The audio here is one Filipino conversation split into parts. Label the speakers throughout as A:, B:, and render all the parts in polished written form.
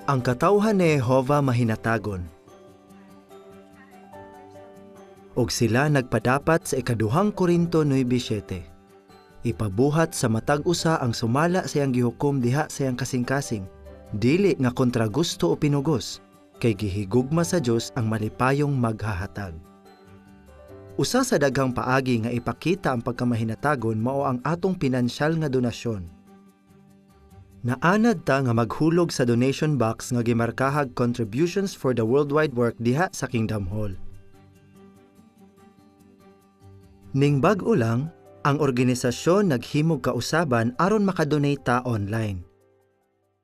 A: Ang katawhan ni Jehova mahinatagon. Og sila nagpadapat sa ikaduhang Korinto 9:7. Ipabuhat sa matag usa ang sumala sa iyang gihukom diha sa iyang kasing-kasing, dili nga kontra gusto o pinugos, kay gihigugma sa Dios ang malipayong maghahatag. Usa sa daghang paagi nga ipakita ang pagkamahinatagon mao ang atong pinansyal nga donasyon. Naanad ta nga maghulog sa donation box nga gimarkahag Contributions for the Worldwide Work diha sa Kingdom Hall. Ning bag-o lang, ang organisasyon naghimog kausaban aron makadonate ta online.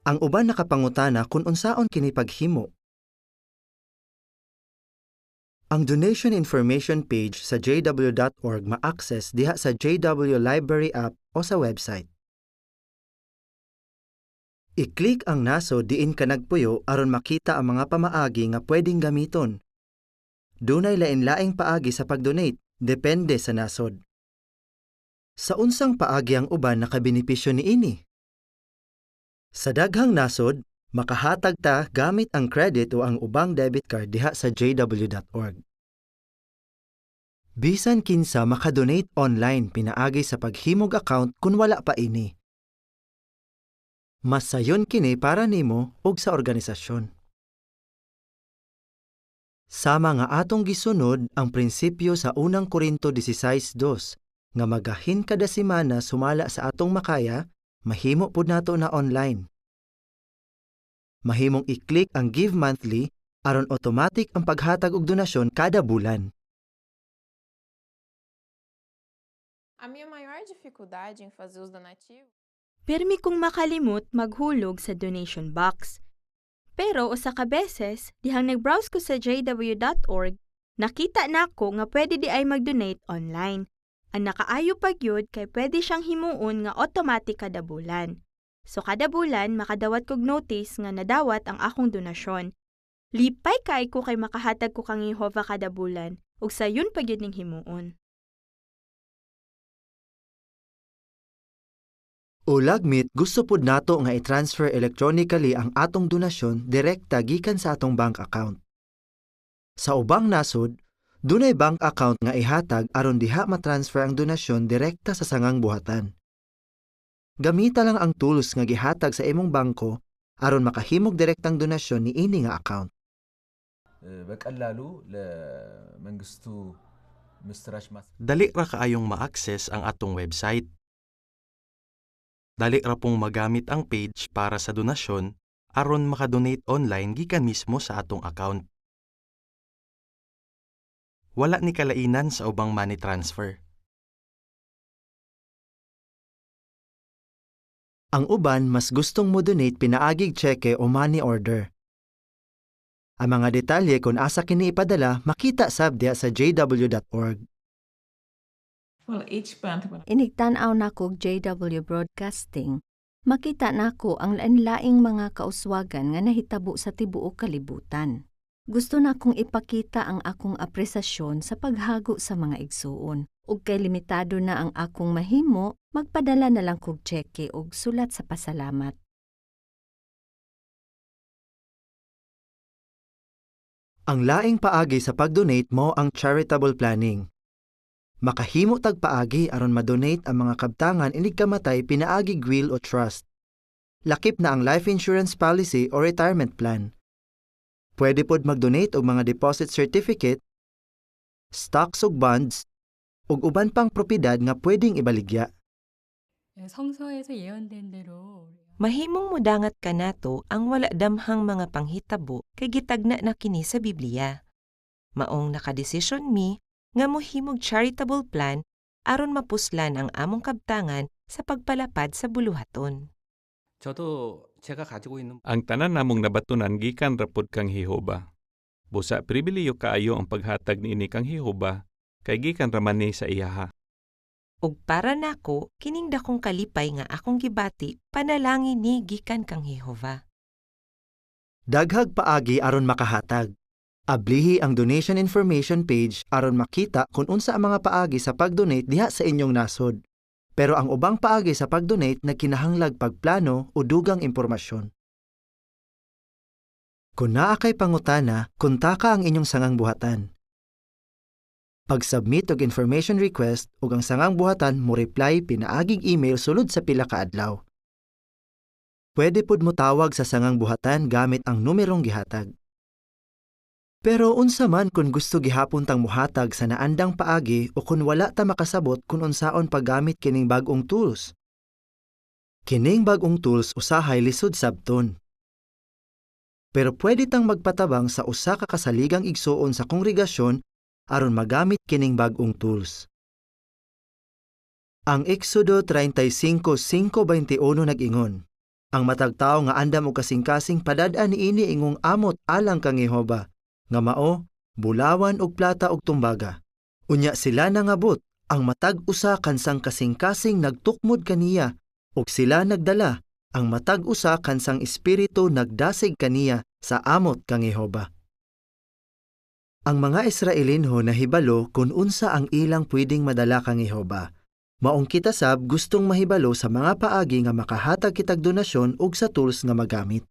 A: Ang uban nakapangutana kung unsaon kini paghimo. Ang donation information page sa jw.org ma-access diha sa JW Library app o sa website. I-click ang nasod diin ka nagpuyo aron makita ang mga pamaagi nga pwedeng gamiton. Dunay lain-laing paagi sa pagdonate, depende sa nasod. Sa unsang paagi ang uban nakabenepisyo niini? Sa daghang nasod, makahatag ta gamit ang credit o ang ubang debit card diha sa jw.org. Bisan kinsa makadonate online pinaagi sa paghimog account kung wala pa ini. Mas sayon kini para nimo ug sa organisasyon. Sama nga atong gisunod ang prinsipyo sa unang Korinto 16:2 nga magahin kada semana sumala sa atong makaya, mahimo pud nato na online. Mahimong i-click ang Give Monthly aron automatic ang paghatag og donasyon kada bulan.
B: A minha maior dificuldade em fazer os donativos
C: Pirmi kong makalimot maghulog sa donation box. Pero usa ka beses, dihang nag-browse ko sa jw.org, nakita nako nga pwede di ay mag-donate online. Ang nakaayo pagyud kay pwede siyang himuon nga automatic kada bulan. So kada bulan makadawat kog notice nga nadawat ang akong donasyon. Lipay kay ko kay makahatag ko kang Jehova kada bulan ug sayon pagyud ning himuon.
A: O lagmit, gusto pud nato nga i-transfer electronically ang atong donasyon direkta gikan sa atong bank account. Sa ubang nasod, dunay bank account nga ihatag aron diha matransfer ang donasyon direkta sa sangang buhatan. Gamita lang ang tools nga gihatag sa imong bangko aron makahimog direktang donasyon ni ini nga account.
D: በቀላሉ ለመንግስቱ ምስራች
E: Dali ra kaayong ma-access ang atong website. Dali ra pong magamit ang page para sa donasyon aron makadonate online gikan mismo sa atong account. Wala ni kalainan sa ubang money transfer.
A: Ang uban mas gustong mo donate pinaagig cheque o money order. Ang mga detalye kung asa kini ipadala makita sab diha sa jw.org.
F: Well, each month
G: Inigtanaw nako JW Broadcasting, makita nako ang lain-laing mga kauswagan nga nahitabo sa tibuok kalibutan. Gusto na kong ipakita ang akong apresasyon sa paghago sa mga igsuon. Ug kay limitado na ang akong mahimo, magpadala na lang kog cheque ug sulat sa pasalamat.
A: Ang laing paagi sa pagdonate mo ang charitable planning. Makahimo tag paagi aron madonate ang mga kabtangan inig kamatay pinaagig will o trust. Lakip na ang life insurance policy o retirement plan. Pwede pod mag-donate og mga deposit certificate, stocks ug bonds, ug uban pang propiedad nga pwedeng ibaligya.
F: 성서에서 예언된 대로
H: Mahimong mudangat ka nato ang wala damhang mga panghitabo kay gitagna na kini sa Biblia. Maong nakadesisyon mi nga mohimog charitable plan aron mapuslan ang among kabtangan sa pagpalapad sa buluhaton.
I: 저도 제가 가지고 있는
J: Ang tanan namong nabatunan gikan rapod kang Jehova. Busa pribiliyo kaayo ang paghatag niini kang Jehova kay gikan raman ni sa iyaha.
H: Ug para nako kining dakong kalipay nga akong gibati panalangin ni gikan kang Jehova.
A: Daghag paagi aron makahatag. Ablihi ang donation information page aron makita kung unsa ang mga paagi sa pagdonate diha sa inyong nasod. pero ang ubang paagi sa pag-donate nagkinahanglag pagplano o dugang impormasyon. Kung naa kay pangutana, kontaka ang inyong sangang buhatan. Pag-submit og information request ug ang sangang buhatan mo reply pinaaging email sulod sa pila ka adlaw. Pwede pud mo tawag sa sangang buhatan gamit ang numerong gihatag. Pero unsa man kung gusto gihapon tang muhatag sa naandang paagi o kung wala ta makasabot kung unsaon paggamit kining bag-ong tools. Kining bag-ong tools usahay lisod sabton. Pero pwede tang magpatabang sa usa ka kasaligang igsuon sa kongregasyon aron magamit kining bag-ong tools. Ang Exodo 35:5-21 nag-ingon, ang matag tawo nga andam og kasing-kasing padad-an niini ingong amot alang kang Jehova, nga mao, bulawan og plata og tumbaga. Unya sila nangabot, ang matag usa kansang kasing-kasing nagtukmod kaniya, ug sila nagdala, ang matag usa kansang espiritu nagdasig kaniya sa amot kang Jehova. Ang mga Israelinho nahibalo kung unsa ang ilang pwedeng madala kang Jehova. Maong kita sab gustong mahibalo sa mga paagi nga makahatag kitag donasyon ug sa tools nga magamit.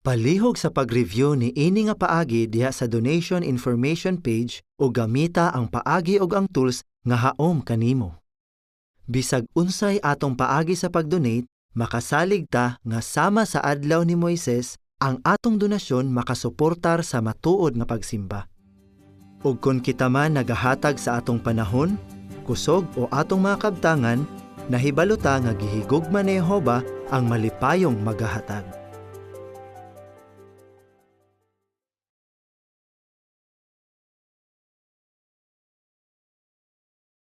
A: Palihog sa pag-review ni ini nga paagi diha sa donation information page o gamita ang paagi ug ang tools nga haom kanimo. Bisag unsay atong paagi sa pag-donate, makasalig ta nga sama sa adlaw ni Moises, ang atong donasyon makasuportar sa matuod nga pagsimba. Ug kung kita man nagahatag sa atong panahon, kusog o atong mga kabtangan, nahibalo ta nga gihigugma ni Jehova ang malipayong magahatag.